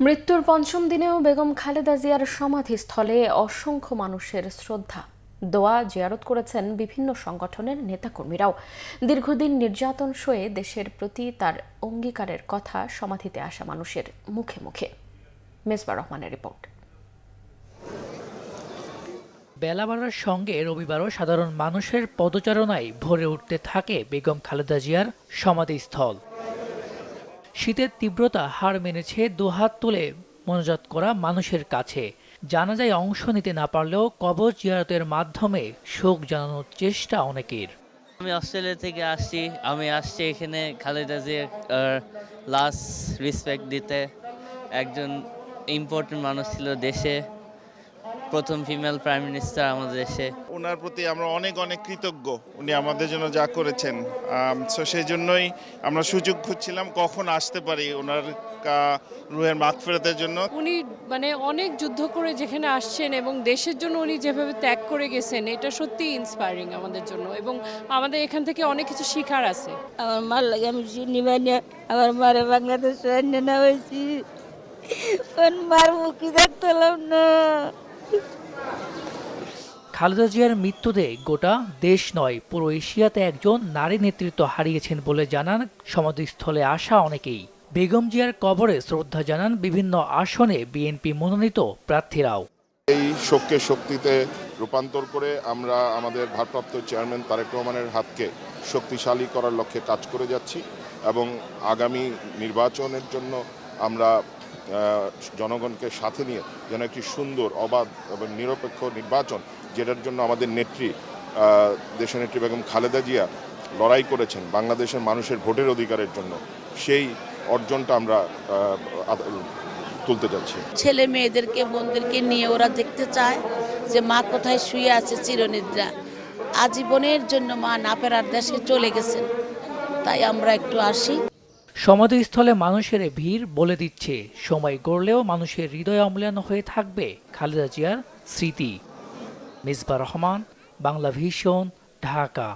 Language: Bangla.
মৃত্যুর পঞ্চম দিনেও বেগম খালেদা জিয়ার সমাধিস্থলে অসংখ্য মানুষের শ্রদ্ধা দোয়া জিয়ারত করেছেন বিভিন্ন সংগঠনের নেতাকর্মীরাও। দীর্ঘদিন নির্যাতন সয়ে দেশের প্রতি তার অঙ্গীকারের কথা সমাধিতে আসা মানুষের মুখে মুখে। মেজবা রহমানের রিপোর্ট। বেলা বাড়ার সঙ্গে রবিবারও সাধারণ মানুষের পদচারণায় ভরে উঠতে থাকে বেগম খালেদা জিয়ার সমাধিস্থল। শীতের তীব্রতা হার মেনেছে দুহাত তুলে মোনাজাত করা মানুষের কাছে। জানাজায় অংশ নিতে না পারলেও কবর জিয়ারতের মাধ্যমে শোক জানানোর চেষ্টা অনেকের। আমি অস্ট্রেলিয়া থেকে আসছি। আমি আসছি এখানে খালেদা জিয়ার লাস্ট রেসপেক্ট দিতে। একজন ইম্পর্টেন্ট মানুষ ছিল দেশে, প্রথম ফিমেল প্রাইম মিনিস্টার আমাদের দেশে। ওনার প্রতি আমরা অনেক অনেক কৃতজ্ঞ, উনি আমাদের জন্য যা করেছেন। সো সেই জন্যই আমরা সুযোগ খুঁজছিলাম কখন আসতে পারি ওনার রুহের মাগফিরাতের জন্য। উনি অনেক যুদ্ধ করে যেখানে আসছেন এবং দেশের জন্য উনি যেভাবে ত্যাগ করে গেছেন, এটা সত্যি ইন্সপায়ারিং আমাদের জন্য, এবং আমাদের এখান থেকে অনেক কিছু শেখার আছে। আমার মার লাগে আমি নিবানি, আমার মারে বাংলাদেশ না হয়েছি, মার মুখি দেখতাম না। খালেদা জিয়ার মৃত্যুতে গোটা দেশ নয়, পুরো এশিয়াতে একজন নারী নেতৃত্ব হারিয়েছেন বলে জানান সমাধিস্থলে আসা অনেকেই। বেগম জিয়ার কবরে শ্রদ্ধা জানান বিভিন্ন আসনে বিএনপি মনোনীত প্রার্থীরাও। এই শোককে শক্তিতে রূপান্তর করে আমরা আমাদের ভারপ্রাপ্ত চেয়ারম্যান তারেক রহমানের হাতকে শক্তিশালী করার লক্ষ্যে কাজ করে যাচ্ছি এবং আগামী নির্বাচনের জন্য আমরা জনগণকে সাথে নিয়ে যেন একটি সুন্দর, অবাধ এবং নিরপেক্ষ নির্বাচন, যেটার জন্য আমাদের নেত্রী দেশনেত্রী বেগম খালেদা জিয়া লড়াই করেছেন বাংলাদেশের মানুষের ভোটের অধিকারের জন্য, সেই অর্জনটা আমরা তুলতে যাচ্ছি। ছেলে মেয়েদেরকে, বোনদেরকে নিয়ে ওরা দেখতে চায় যে মা কোথায় শুয়ে আছে চিরনিদ্রা। আজীবনের জন্য মা না ফেরার দেশে চলে গেছেন, তাই আমরা একটু আসি। সমাধিস্থলে মানুষের ভিড় বলে দিচ্ছে সময় গড়লেও মানুষের হৃদয় অম্লান হয়ে থাকবে খালেদা জিয়ার স্মৃতি। মেজবা রহমান, বাংলা ভিশন, ঢাকা।